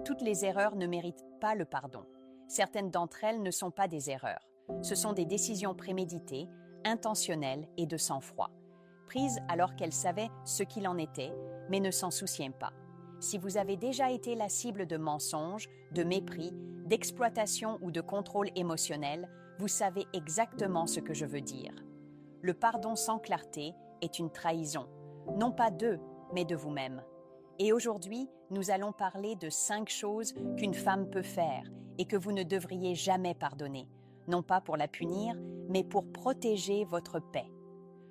Toutes les erreurs ne méritent pas le pardon. Certaines d'entre elles ne sont pas des erreurs. Ce sont des décisions préméditées, intentionnelles et de sang-froid, prises alors qu'elles savaient ce qu'il en était, mais ne s'en souciaient pas. Si vous avez déjà été la cible de mensonges, de mépris, d'exploitation ou de contrôle émotionnel, vous savez exactement ce que je veux dire. Le pardon sans clarté est une trahison, non pas d'eux, mais de vous-même. Et aujourd'hui, nous allons parler de 5 choses qu'une femme peut faire et que vous ne devriez jamais pardonner, non pas pour la punir, mais pour protéger votre paix.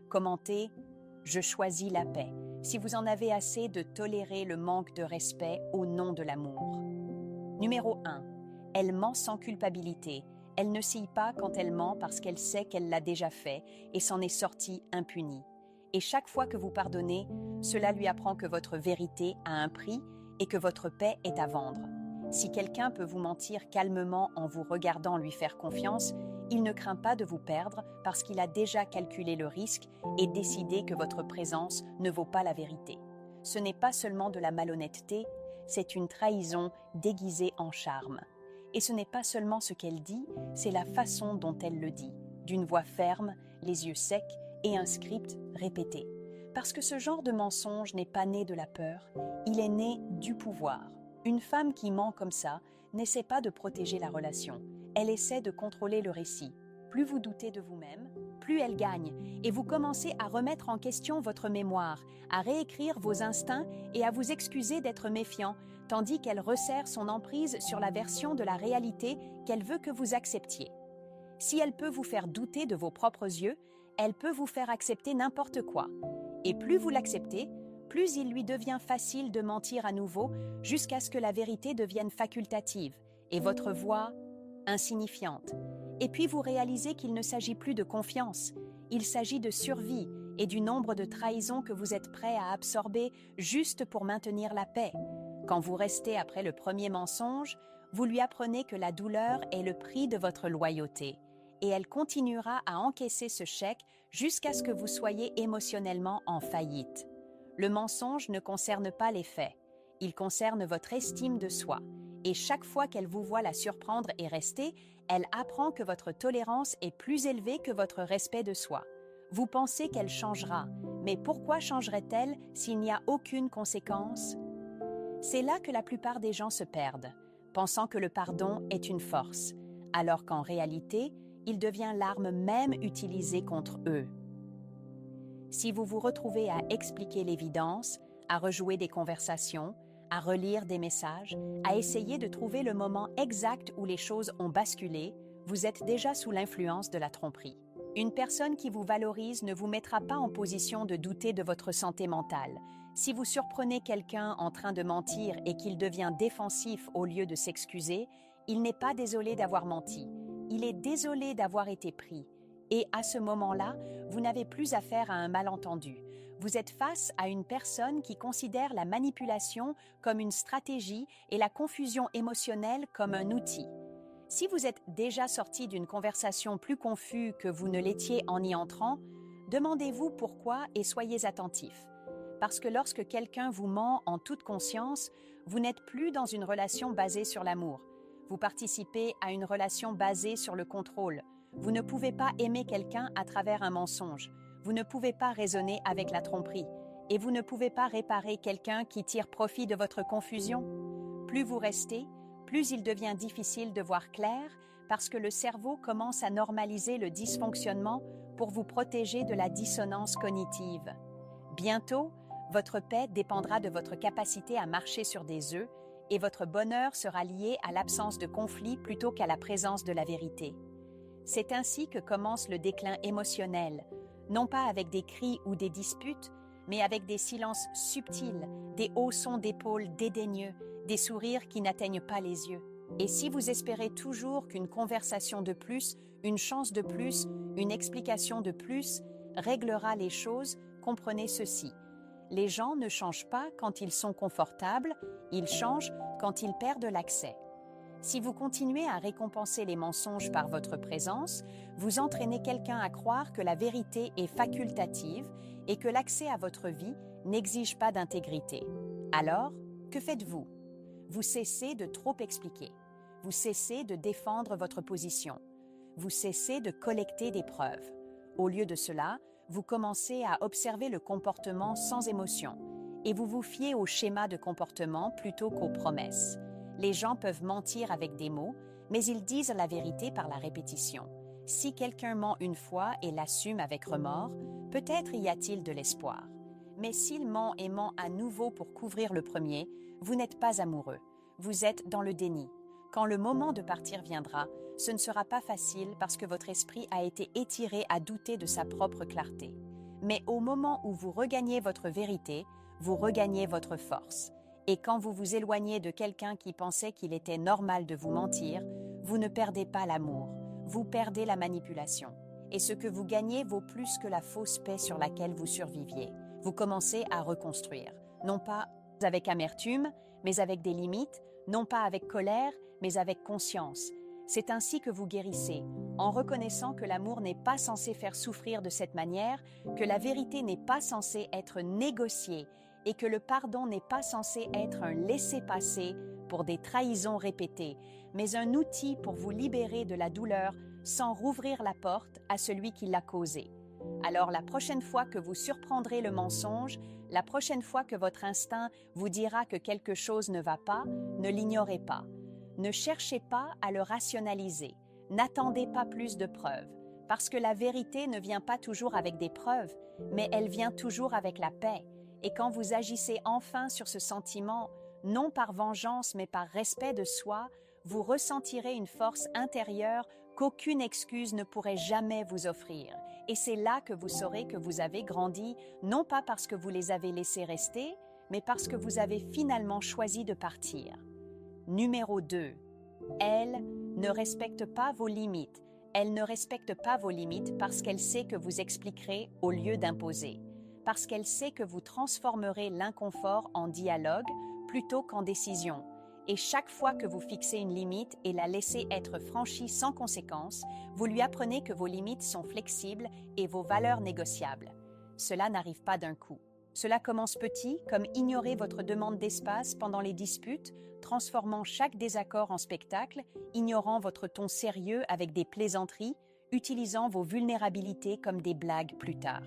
Commentez « Je choisis la paix » si vous en avez assez de tolérer le manque de respect au nom de l'amour. Numéro 1. Elle ment sans culpabilité. Elle ne scie pas quand elle ment parce qu'elle sait qu'elle l'a déjà fait et s'en est sortie impunie. Et chaque fois que vous pardonnez, cela lui apprend que votre vérité a un prix et que votre paix est à vendre. Si quelqu'un peut vous mentir calmement en vous regardant lui faire confiance, il ne craint pas de vous perdre parce qu'il a déjà calculé le risque et décidé que votre présence ne vaut pas la vérité. Ce n'est pas seulement de la malhonnêteté, c'est une trahison déguisée en charme. Et ce n'est pas seulement ce qu'elle dit, c'est la façon dont elle le dit, d'une voix ferme, les yeux secs et un script répété. Parce que ce genre de mensonge n'est pas né de la peur, il est né du pouvoir. Une femme qui ment comme ça n'essaie pas de protéger la relation, elle essaie de contrôler le récit. Plus vous doutez de vous-même, plus elle gagne, et vous commencez à remettre en question votre mémoire, à réécrire vos instincts et à vous excuser d'être méfiant, tandis qu'elle resserre son emprise sur la version de la réalité qu'elle veut que vous acceptiez. Si elle peut vous faire douter de vos propres yeux, elle peut vous faire accepter n'importe quoi. Et plus vous l'acceptez, plus il lui devient facile de mentir à nouveau jusqu'à ce que la vérité devienne facultative et votre voix insignifiante. Et puis vous réalisez qu'il ne s'agit plus de confiance, il s'agit de survie et du nombre de trahisons que vous êtes prêt à absorber juste pour maintenir la paix. Quand vous restez après le premier mensonge, vous lui apprenez que la douleur est le prix de votre loyauté. Et elle continuera à encaisser ce chèque jusqu'à ce que vous soyez émotionnellement en faillite. Le mensonge ne concerne pas les faits, il concerne votre estime de soi. Et chaque fois qu'elle vous voit la surprendre et rester, elle apprend que votre tolérance est plus élevée que votre respect de soi. Vous pensez qu'elle changera, mais pourquoi changerait-elle s'il n'y a aucune conséquence? C'est là que la plupart des gens se perdent, pensant que le pardon est une force, alors qu'en réalité, il devient l'arme même utilisée contre eux. Si vous vous retrouvez à expliquer l'évidence, à rejouer des conversations, à relire des messages, à essayer de trouver le moment exact où les choses ont basculé, vous êtes déjà sous l'influence de la tromperie. Une personne qui vous valorise ne vous mettra pas en position de douter de votre santé mentale. Si vous surprenez quelqu'un en train de mentir et qu'il devient défensif au lieu de s'excuser, il n'est pas désolé d'avoir menti. Il est désolé d'avoir été pris. Et à ce moment-là, vous n'avez plus affaire à un malentendu. Vous êtes face à une personne qui considère la manipulation comme une stratégie et la confusion émotionnelle comme un outil. Si vous êtes déjà sorti d'une conversation plus confus que vous ne l'étiez en y entrant, demandez-vous pourquoi et soyez attentif. Parce que lorsque quelqu'un vous ment en toute conscience, vous n'êtes plus dans une relation basée sur l'amour. Vous participez à une relation basée sur le contrôle. Vous ne pouvez pas aimer quelqu'un à travers un mensonge. Vous ne pouvez pas raisonner avec la tromperie. Et vous ne pouvez pas réparer quelqu'un qui tire profit de votre confusion. Plus vous restez, plus il devient difficile de voir clair parce que le cerveau commence à normaliser le dysfonctionnement pour vous protéger de la dissonance cognitive. Bientôt, votre paix dépendra de votre capacité à marcher sur des œufs et votre bonheur sera lié à l'absence de conflit plutôt qu'à la présence de la vérité. C'est ainsi que commence le déclin émotionnel, non pas avec des cris ou des disputes, mais avec des silences subtils, des haussons d'épaules dédaigneux, des sourires qui n'atteignent pas les yeux. Et si vous espérez toujours qu'une conversation de plus, une chance de plus, une explication de plus réglera les choses, comprenez ceci. Les gens ne changent pas quand ils sont confortables, ils changent quand ils perdent l'accès. Si vous continuez à récompenser les mensonges par votre présence, vous entraînez quelqu'un à croire que la vérité est facultative et que l'accès à votre vie n'exige pas d'intégrité. Alors, que faites-vous? Vous cessez de trop expliquer. Vous cessez de défendre votre position. Vous cessez de collecter des preuves. Au lieu de cela, vous commencez à observer le comportement sans émotion et vous vous fiez au schéma de comportement plutôt qu'aux promesses. Les gens peuvent mentir avec des mots, mais ils disent la vérité par la répétition. Si quelqu'un ment une fois et l'assume avec remords, peut-être y a-t-il de l'espoir. Mais s'il ment et ment à nouveau pour couvrir le premier, vous n'êtes pas amoureux. Vous êtes dans le déni. Quand le moment de partir viendra, ce ne sera pas facile parce que votre esprit a été étiré à douter de sa propre clarté. Mais au moment où vous regagnez votre vérité, vous regagnez votre force. Et quand vous vous éloignez de quelqu'un qui pensait qu'il était normal de vous mentir, vous ne perdez pas l'amour, vous perdez la manipulation. Et ce que vous gagnez vaut plus que la fausse paix sur laquelle vous surviviez. Vous commencez à reconstruire, non pas avec amertume, mais avec des limites, non pas avec colère, mais avec conscience. C'est ainsi que vous guérissez, en reconnaissant que l'amour n'est pas censé faire souffrir de cette manière, que la vérité n'est pas censée être négociée et que le pardon n'est pas censé être un laissez-passer pour des trahisons répétées, mais un outil pour vous libérer de la douleur sans rouvrir la porte à celui qui l'a causée. Alors la prochaine fois que vous surprendrez le mensonge, la prochaine fois que votre instinct vous dira que quelque chose ne va pas, ne l'ignorez pas. Ne cherchez pas à le rationaliser. N'attendez pas plus de preuves, parce que la vérité ne vient pas toujours avec des preuves, mais elle vient toujours avec la paix. Et quand vous agissez enfin sur ce sentiment, non par vengeance mais par respect de soi, vous ressentirez une force intérieure qu'aucune excuse ne pourrait jamais vous offrir. Et c'est là que vous saurez que vous avez grandi, non pas parce que vous les avez laissés rester, mais parce que vous avez finalement choisi de partir. Numéro 2. Elle ne respecte pas vos limites. Elle ne respecte pas vos limites parce qu'elle sait que vous expliquerez au lieu d'imposer. Parce qu'elle sait que vous transformerez l'inconfort en dialogue plutôt qu'en décision. Et chaque fois que vous fixez une limite et la laissez être franchie sans conséquence, vous lui apprenez que vos limites sont flexibles et vos valeurs négociables. Cela n'arrive pas d'un coup. Cela commence petit, comme ignorer votre demande d'espace pendant les disputes, transformant chaque désaccord en spectacle, ignorant votre ton sérieux avec des plaisanteries, utilisant vos vulnérabilités comme des blagues plus tard.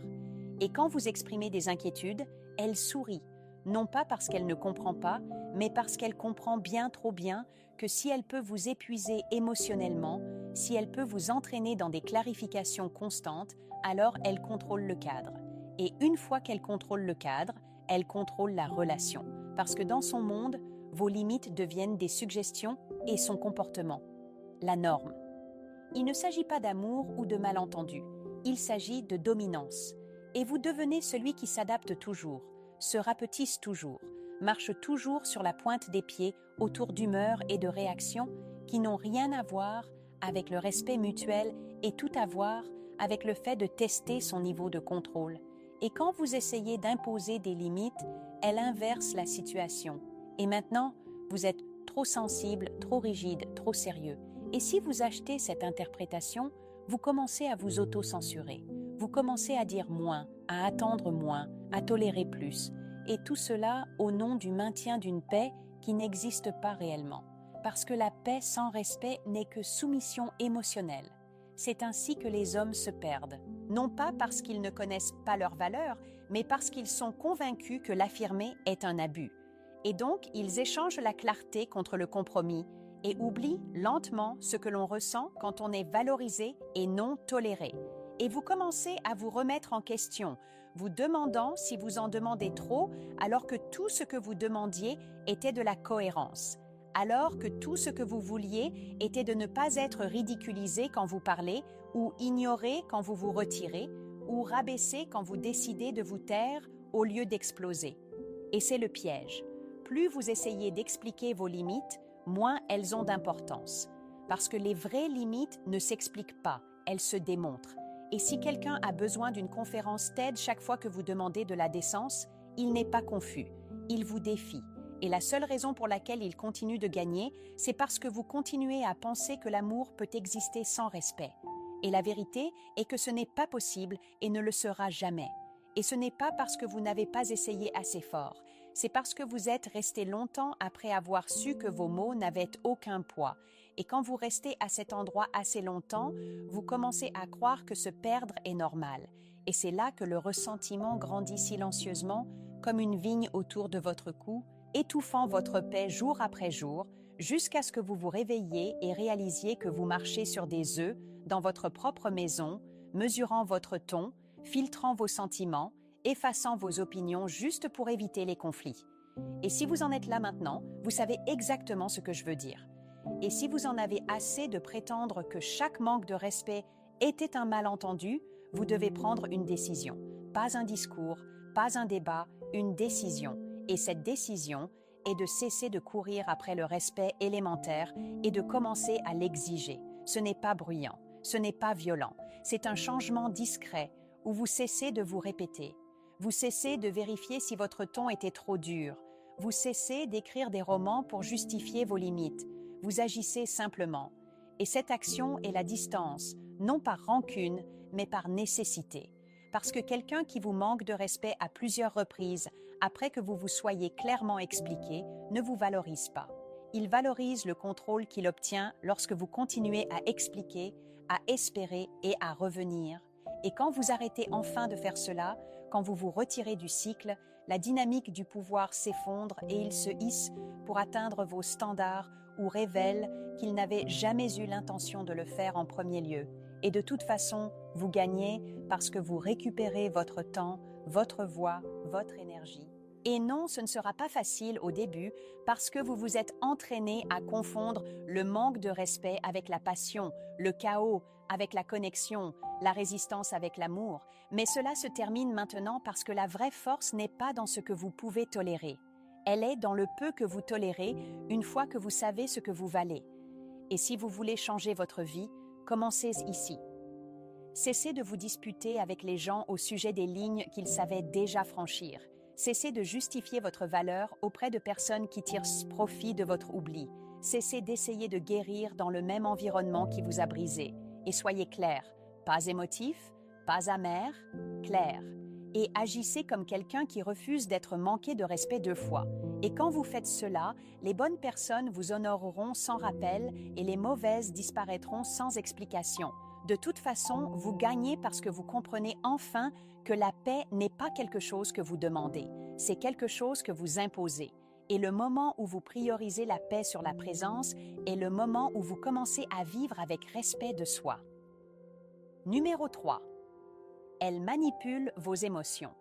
Et quand vous exprimez des inquiétudes, elle sourit, non pas parce qu'elle ne comprend pas, mais parce qu'elle comprend bien trop bien que si elle peut vous épuiser émotionnellement, si elle peut vous entraîner dans des clarifications constantes, alors elle contrôle le cadre. Et une fois qu'elle contrôle le cadre, elle contrôle la relation. Parce que dans son monde, vos limites deviennent des suggestions et son comportement, la norme. Il ne s'agit pas d'amour ou de malentendu, il s'agit de dominance. Et vous devenez celui qui s'adapte toujours, se rapetisse toujours, marche toujours sur la pointe des pieds autour d'humeurs et de réactions qui n'ont rien à voir avec le respect mutuel et tout à voir avec le fait de tester son niveau de contrôle. Et quand vous essayez d'imposer des limites, elle inverse la situation. Et maintenant, vous êtes trop sensible, trop rigide, trop sérieux. Et si vous achetez cette interprétation, vous commencez à vous auto-censurer. Vous commencez à dire moins, à attendre moins, à tolérer plus. Et tout cela au nom du maintien d'une paix qui n'existe pas réellement. Parce que la paix sans respect n'est que soumission émotionnelle. C'est ainsi que les hommes se perdent. Non pas parce qu'ils ne connaissent pas leurs valeurs, mais parce qu'ils sont convaincus que l'affirmer est un abus. Et donc, ils échangent la clarté contre le compromis et oublient lentement ce que l'on ressent quand on est valorisé et non toléré. Et vous commencez à vous remettre en question, vous demandant si vous en demandez trop, alors que tout ce que vous demandiez était de la cohérence. Alors que tout ce que vous vouliez était de ne pas être ridiculisé quand vous parlez, ou ignoré quand vous vous retirez, ou rabaissé quand vous décidez de vous taire au lieu d'exploser. Et c'est le piège. Plus vous essayez d'expliquer vos limites, moins elles ont d'importance. Parce que les vraies limites ne s'expliquent pas, elles se démontrent. Et si quelqu'un a besoin d'une conférence TED chaque fois que vous demandez de la décence, il n'est pas confus, il vous défie. Et la seule raison pour laquelle il continue de gagner, c'est parce que vous continuez à penser que l'amour peut exister sans respect. Et la vérité est que ce n'est pas possible et ne le sera jamais. Et ce n'est pas parce que vous n'avez pas essayé assez fort, C'est parce que vous êtes resté longtemps après avoir su que vos mots n'avaient aucun poids. Et quand vous restez à cet endroit assez longtemps, vous commencez à croire que se perdre est normal. Et c'est là que le ressentiment grandit silencieusement, comme une vigne autour de votre cou, étouffant votre paix jour après jour, jusqu'à ce que vous vous réveilliez et réalisiez que vous marchez sur des œufs dans votre propre maison, mesurant votre ton, filtrant vos sentiments, effaçant vos opinions juste pour éviter les conflits. Et si vous en êtes là maintenant, vous savez exactement ce que je veux dire. Et si vous en avez assez de prétendre que chaque manque de respect était un malentendu, vous devez prendre une décision. Pas un discours, pas un débat, une décision. Et cette décision est de cesser de courir après le respect élémentaire et de commencer à l'exiger. Ce n'est pas bruyant, ce n'est pas violent. C'est un changement discret où vous cessez de vous répéter. Vous cessez de vérifier si votre ton était trop dur. Vous cessez d'écrire des romans pour justifier vos limites. Vous agissez simplement. Et cette action est la distance, non par rancune, mais par nécessité. Parce que quelqu'un qui vous manque de respect à plusieurs reprises, après que vous vous soyez clairement expliqué, ne vous valorise pas. Il valorise le contrôle qu'il obtient lorsque vous continuez à expliquer, à espérer et à revenir. Et quand vous arrêtez enfin de faire cela, quand vous vous retirez du cycle, la dynamique du pouvoir s'effondre et il se hisse pour atteindre vos standards ou révèle qu'il n'avait jamais eu l'intention de le faire en premier lieu. Et de toute façon, vous gagnez parce que vous récupérez votre temps, votre voix, votre énergie. Et non, ce ne sera pas facile au début parce que vous vous êtes entraîné à confondre le manque de respect avec la passion, le chaos avec la connexion, la résistance avec l'amour. Mais cela se termine maintenant parce que la vraie force n'est pas dans ce que vous pouvez tolérer. Elle est dans le peu que vous tolérez une fois que vous savez ce que vous valez. Et si vous voulez changer votre vie, commencez ici. Cessez de vous disputer avec les gens au sujet des lignes qu'ils savaient déjà franchir. Cessez de justifier votre valeur auprès de personnes qui tirent profit de votre oubli. Cessez d'essayer de guérir dans le même environnement qui vous a brisé. Et soyez clair, pas émotif, pas amer, clair. Et agissez comme quelqu'un qui refuse d'être manqué de respect 2 fois. Et quand vous faites cela, les bonnes personnes vous honoreront sans rappel et les mauvaises disparaîtront sans explication. De toute façon, vous gagnez parce que vous comprenez enfin que la paix n'est pas quelque chose que vous demandez, c'est quelque chose que vous imposez. Et le moment où vous priorisez la paix sur la présence est le moment où vous commencez à vivre avec respect de soi. Numéro 3. Elle manipule vos émotions.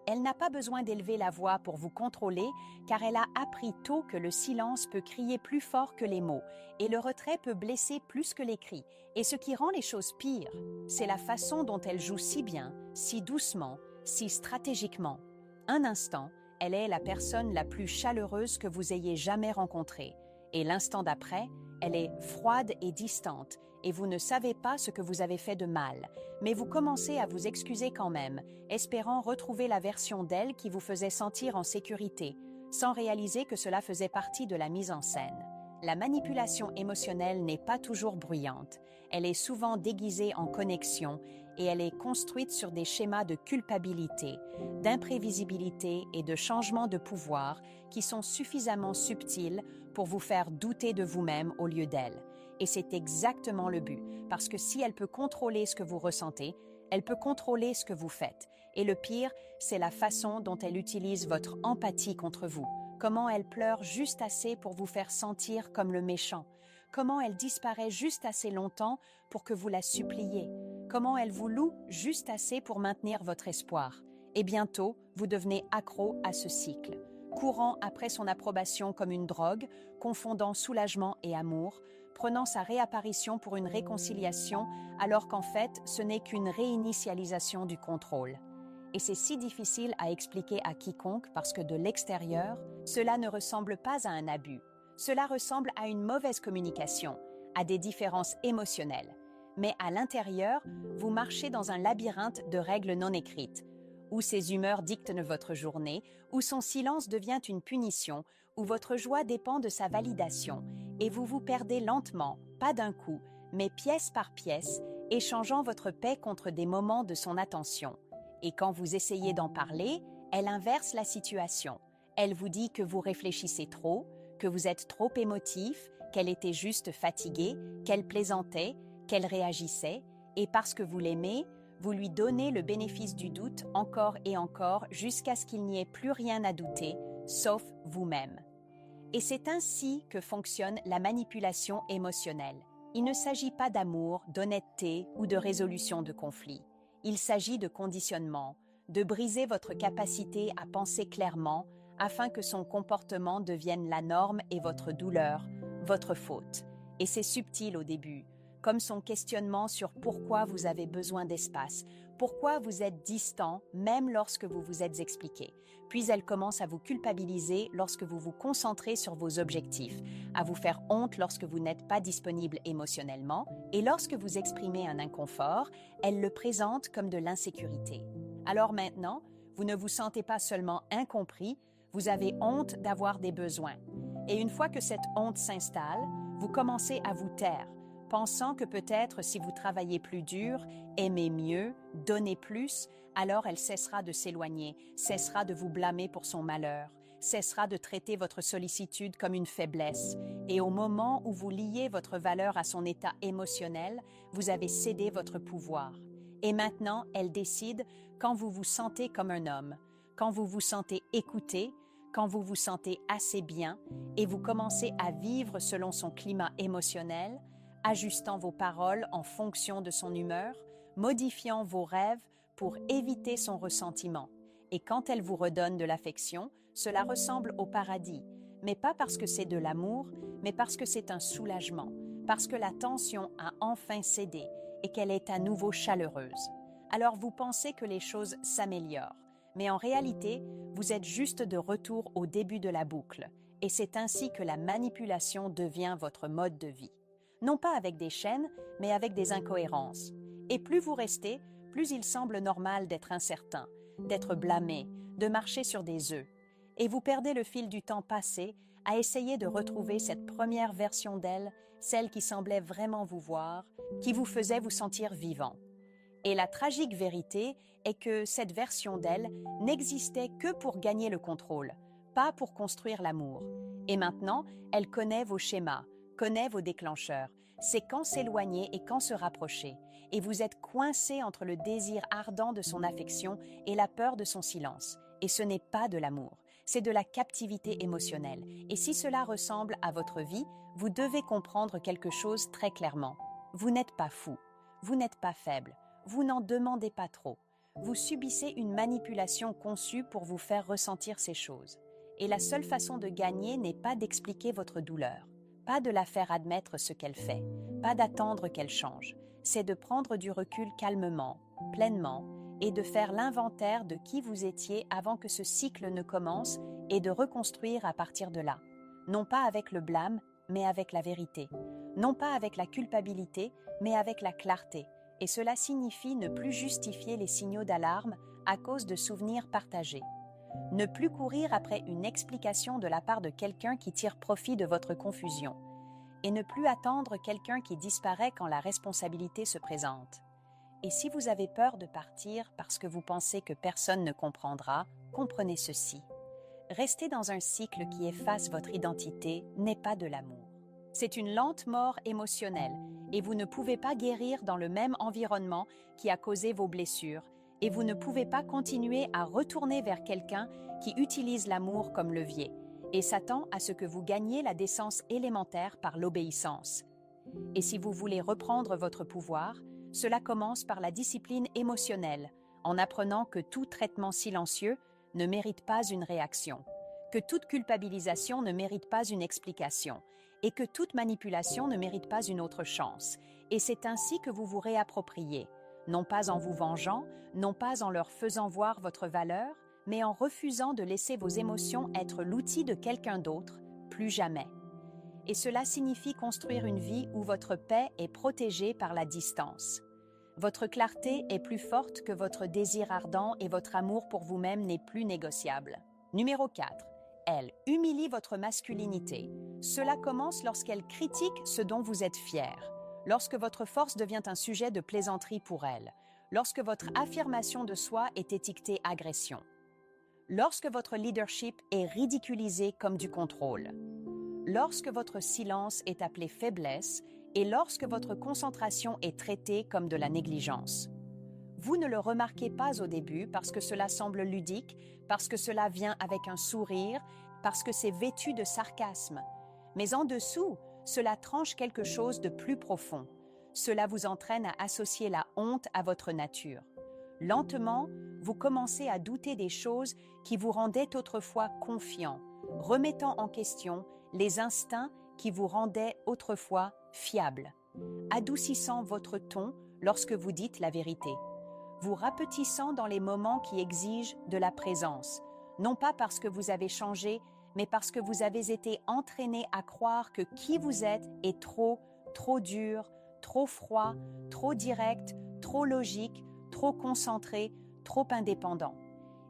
Elle n'a pas besoin d'élever la voix pour vous contrôler, car elle a appris tôt que le silence peut crier plus fort que les mots, et le retrait peut blesser plus que les cris. Et ce qui rend les choses pires, c'est la façon dont elle joue si bien, si doucement, si stratégiquement. Un instant, elle est la personne la plus chaleureuse que vous ayez jamais rencontrée, et l'instant d'après, elle est froide et distante, et vous ne savez pas ce que vous avez fait de mal, mais vous commencez à vous excuser quand même, espérant retrouver la version d'elle qui vous faisait sentir en sécurité, sans réaliser que cela faisait partie de la mise en scène. La manipulation émotionnelle n'est pas toujours bruyante, elle est souvent déguisée en connexion et elle est construite sur des schémas de culpabilité, d'imprévisibilité et de changement de pouvoir qui sont suffisamment subtils pour vous faire douter de vous-même au lieu d'elle. Et c'est exactement le but, parce que si elle peut contrôler ce que vous ressentez, elle peut contrôler ce que vous faites. Et le pire, c'est la façon dont elle utilise votre empathie contre vous. Comment elle pleure juste assez pour vous faire sentir comme le méchant. Comment elle disparaît juste assez longtemps pour que vous la suppliez. Comment elle vous loue juste assez pour maintenir votre espoir. Et bientôt, vous devenez accro à ce cycle. Courant après son approbation comme une drogue, confondant soulagement et amour, prenant sa réapparition pour une réconciliation alors qu'en fait, ce n'est qu'une réinitialisation du contrôle. Et c'est si difficile à expliquer à quiconque parce que de l'extérieur, cela ne ressemble pas à un abus. Cela ressemble à une mauvaise communication, à des différences émotionnelles. Mais à l'intérieur, vous marchez dans un labyrinthe de règles non écrites, où ses humeurs dictent votre journée, où son silence devient une punition, où votre joie dépend de sa validation, et vous vous perdez lentement, pas d'un coup, mais pièce par pièce, échangeant votre paix contre des moments de son attention. Et quand vous essayez d'en parler, elle inverse la situation. Elle vous dit que vous réfléchissez trop, que vous êtes trop émotif, qu'elle était juste fatiguée, qu'elle plaisantait, qu'elle réagissait, et parce que vous l'aimez, vous lui donnez le bénéfice du doute encore et encore jusqu'à ce qu'il n'y ait plus rien à douter, sauf vous-même. Et c'est ainsi que fonctionne la manipulation émotionnelle. Il ne s'agit pas d'amour, d'honnêteté ou de résolution de conflits. Il s'agit de conditionnement, de briser votre capacité à penser clairement afin que son comportement devienne la norme et votre douleur, votre faute. Et c'est subtil au début, comme son questionnement sur pourquoi vous avez besoin d'espace, pourquoi vous êtes distant même lorsque vous vous êtes expliqué. Puis elle commence à vous culpabiliser lorsque vous vous concentrez sur vos objectifs, à vous faire honte lorsque vous n'êtes pas disponible émotionnellement, et lorsque vous exprimez un inconfort, elle le présente comme de l'insécurité. Alors maintenant, vous ne vous sentez pas seulement incompris, vous avez honte d'avoir des besoins. Et une fois que cette honte s'installe, vous commencez à vous taire, pensant que peut-être si vous travaillez plus dur, aimez mieux, donnez plus, alors elle cessera de s'éloigner, cessera de vous blâmer pour son malheur, cessera de traiter votre sollicitude comme une faiblesse. Et au moment où vous liez votre valeur à son état émotionnel, vous avez cédé votre pouvoir. Et maintenant, elle décide quand vous vous sentez comme un homme, quand vous vous sentez écouté, quand vous vous sentez assez bien et vous commencez à vivre selon son climat émotionnel, ajustant vos paroles en fonction de son humeur, modifiant vos rêves pour éviter son ressentiment. Et quand elle vous redonne de l'affection, cela ressemble au paradis, mais pas parce que c'est de l'amour, mais parce que c'est un soulagement, parce que la tension a enfin cédé et qu'elle est à nouveau chaleureuse. Alors vous pensez que les choses s'améliorent, mais en réalité, vous êtes juste de retour au début de la boucle, et c'est ainsi que la manipulation devient votre mode de vie. Non pas avec des chaînes, mais avec des incohérences. Et plus vous restez, plus il semble normal d'être incertain, d'être blâmé, de marcher sur des œufs. Et vous perdez le fil du temps passé à essayer de retrouver cette première version d'elle, celle qui semblait vraiment vous voir, qui vous faisait vous sentir vivant. Et la tragique vérité est que cette version d'elle n'existait que pour gagner le contrôle, pas pour construire l'amour. Et maintenant, elle connaît vos schémas, connaît vos déclencheurs, sait quand s'éloigner et quand se rapprocher. Et vous êtes coincé entre le désir ardent de son affection et la peur de son silence. Et ce n'est pas de l'amour, c'est de la captivité émotionnelle. Et si cela ressemble à votre vie, vous devez comprendre quelque chose très clairement. Vous n'êtes pas fou, vous n'êtes pas faible, vous n'en demandez pas trop. Vous subissez une manipulation conçue pour vous faire ressentir ces choses. Et la seule façon de gagner n'est pas d'expliquer votre douleur, pas de la faire admettre ce qu'elle fait, pas d'attendre qu'elle change. C'est de prendre du recul calmement, pleinement, et de faire l'inventaire de qui vous étiez avant que ce cycle ne commence et de reconstruire à partir de là. Non pas avec le blâme, mais avec la vérité. Non pas avec la culpabilité, mais avec la clarté. Et cela signifie ne plus justifier les signaux d'alarme à cause de souvenirs partagés. Ne plus courir après une explication de la part de quelqu'un qui tire profit de votre confusion. Et ne plus attendre quelqu'un qui disparaît quand la responsabilité se présente. Et si vous avez peur de partir parce que vous pensez que personne ne comprendra, comprenez ceci. Rester dans un cycle qui efface votre identité n'est pas de l'amour. C'est une lente mort émotionnelle et vous ne pouvez pas guérir dans le même environnement qui a causé vos blessures et vous ne pouvez pas continuer à retourner vers quelqu'un qui utilise l'amour comme levier et s'attend à ce que vous gagniez la décence élémentaire par l'obéissance. Et si vous voulez reprendre votre pouvoir, cela commence par la discipline émotionnelle, en apprenant que tout traitement silencieux ne mérite pas une réaction, que toute culpabilisation ne mérite pas une explication, et que toute manipulation ne mérite pas une autre chance. Et c'est ainsi que vous vous réappropriez, non pas en vous vengeant, non pas en leur faisant voir votre valeur, mais en refusant de laisser vos émotions être l'outil de quelqu'un d'autre, plus jamais. Et cela signifie construire une vie où votre paix est protégée par la distance. Votre clarté est plus forte que votre désir ardent et votre amour pour vous-même n'est plus négociable. Numéro 4. Elle humilie votre masculinité. Cela commence lorsqu'elle critique ce dont vous êtes fier, lorsque votre force devient un sujet de plaisanterie pour elle, lorsque votre affirmation de soi est étiquetée agression. lorsque votre leadership est ridiculisé comme du contrôle, lorsque votre silence est appelé faiblesse et lorsque votre concentration est traitée comme de la négligence. Vous ne le remarquez pas au début parce que cela semble ludique, parce que cela vient avec un sourire, parce que c'est vêtu de sarcasme. Mais en dessous, cela tranche quelque chose de plus profond. Cela vous entraîne à associer la honte à votre nature. Lentement, vous commencez à douter des choses qui vous rendaient autrefois confiant, remettant en question les instincts qui vous rendaient autrefois fiables, adoucissant votre ton lorsque vous dites la vérité, vous rapetissant dans les moments qui exigent de la présence, non pas parce que vous avez changé, mais parce que vous avez été entraîné à croire que qui vous êtes est trop dur, trop froid, trop direct, trop logique, trop concentré, trop indépendant.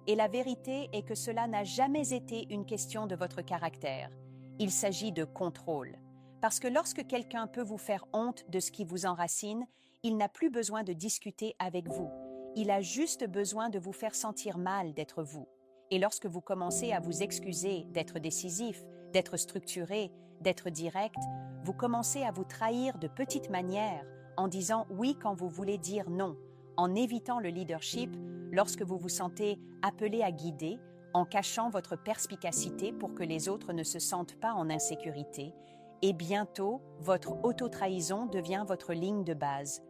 Et la vérité est que cela n'a jamais été une question de votre caractère. Il s'agit de contrôle. Parce que lorsque quelqu'un peut vous faire honte de ce qui vous enracine, il n'a plus besoin de discuter avec vous. Il a juste besoin de vous faire sentir mal d'être vous. Et lorsque vous commencez à vous excuser d'être décisif, d'être structuré, d'être direct, vous commencez à vous trahir de petites manières en disant oui quand vous voulez dire non, en évitant le leadership lorsque vous vous sentez appelé à guider, en cachant votre perspicacité pour que les autres ne se sentent pas en insécurité, et bientôt, votre auto-trahison devient votre ligne de base.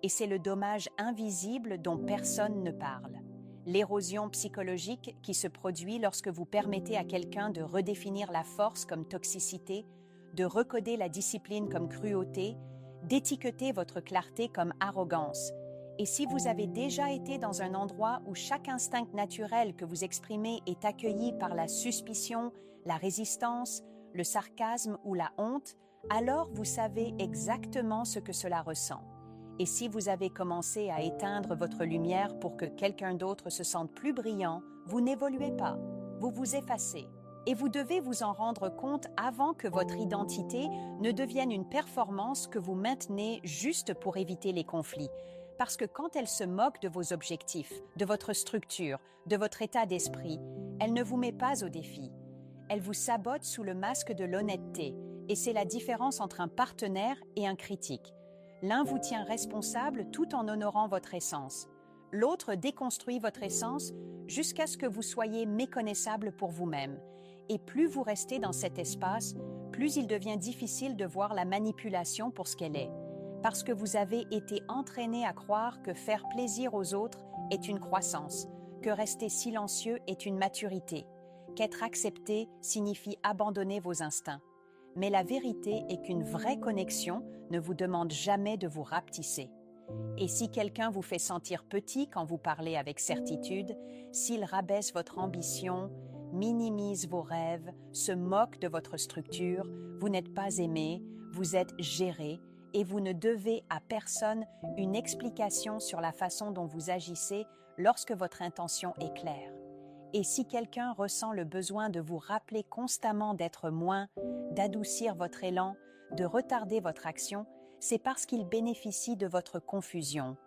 Et c'est le dommage invisible dont personne ne parle. L'érosion psychologique qui se produit lorsque vous permettez à quelqu'un de redéfinir la force comme toxicité, de recoder la discipline comme cruauté, d'étiqueter votre clarté comme arrogance. Et si vous avez déjà été dans un endroit où chaque instinct naturel que vous exprimez est accueilli par la suspicion, la résistance, le sarcasme ou la honte, alors vous savez exactement ce que cela ressent. Et si vous avez commencé à éteindre votre lumière pour que quelqu'un d'autre se sente plus brillant, vous n'évoluez pas, vous vous effacez. Et vous devez vous en rendre compte avant que votre identité ne devienne une performance que vous maintenez juste pour éviter les conflits. Parce que quand elle se moque de vos objectifs, de votre structure, de votre état d'esprit, elle ne vous met pas au défi. Elle vous sabote sous le masque de l'honnêteté, et c'est la différence entre un partenaire et un critique. L'un vous tient responsable tout en honorant votre essence. L'autre déconstruit votre essence jusqu'à ce que vous soyez méconnaissable pour vous-même. Et plus vous restez dans cet espace, plus il devient difficile de voir la manipulation pour ce qu'elle est. Parce que vous avez été entraîné à croire que faire plaisir aux autres est une croissance, que rester silencieux est une maturité, qu'être accepté signifie abandonner vos instincts. Mais la vérité est qu'une vraie connexion ne vous demande jamais de vous rapetisser. Et si quelqu'un vous fait sentir petit quand vous parlez avec certitude, s'il rabaisse votre ambition, minimise vos rêves, se moque de votre structure, vous n'êtes pas aimé, vous êtes géré, et vous ne devez à personne une explication sur la façon dont vous agissez lorsque votre intention est claire. Et si quelqu'un ressent le besoin de vous rappeler constamment d'être moins, d'adoucir votre élan, de retarder votre action, c'est parce qu'il bénéficie de votre confusion,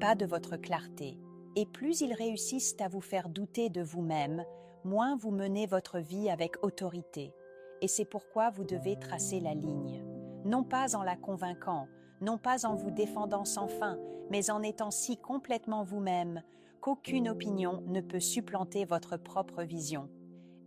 pas de votre clarté. Et plus ils réussissent à vous faire douter de vous-même, moins vous menez votre vie avec autorité. Et c'est pourquoi vous devez tracer la ligne. Non pas en la convainquant, non pas en vous défendant sans fin, mais en étant si complètement vous-même qu'aucune opinion ne peut supplanter votre propre vision.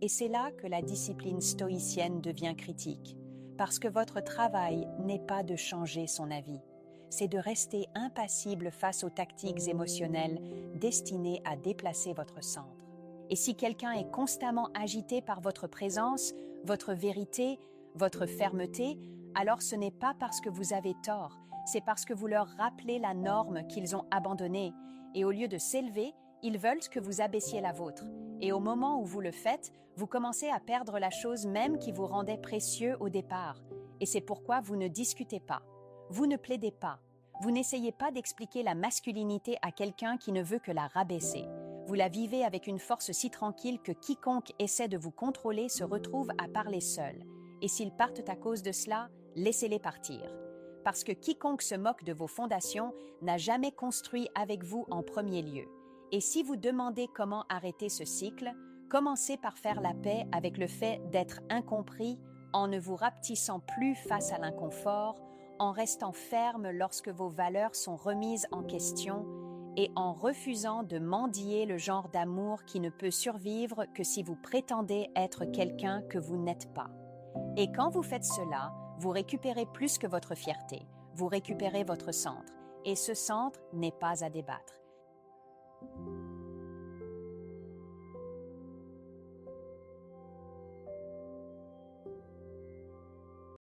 Et c'est là que la discipline stoïcienne devient critique, parce que votre travail n'est pas de changer son avis, c'est de rester impassible face aux tactiques émotionnelles destinées à déplacer votre centre. Et si quelqu'un est constamment agité par votre présence, votre vérité, votre fermeté, alors ce n'est pas parce que vous avez tort, c'est parce que vous leur rappelez la norme qu'ils ont abandonnée, et au lieu de s'élever, ils veulent que vous abaissiez la vôtre. Et au moment où vous le faites, vous commencez à perdre la chose même qui vous rendait précieux au départ. Et c'est pourquoi vous ne discutez pas, vous ne plaidez pas, vous n'essayez pas d'expliquer la masculinité à quelqu'un qui ne veut que la rabaisser. Vous la vivez avec une force si tranquille que quiconque essaie de vous contrôler se retrouve à parler seul. Et s'ils partent à cause de cela, laissez-les partir. Parce que quiconque se moque de vos fondations n'a jamais construit avec vous en premier lieu. Et si vous demandez comment arrêter ce cycle, Commencez par faire la paix avec le fait d'être incompris en ne vous rapetissant plus face à l'inconfort, en restant ferme lorsque vos valeurs sont remises en question et en refusant de mendier le genre d'amour qui ne peut survivre que si vous prétendez être quelqu'un que vous n'êtes pas. Et quand vous faites cela, vous récupérez plus que votre fierté, vous récupérez votre centre, et ce centre n'est pas à débattre.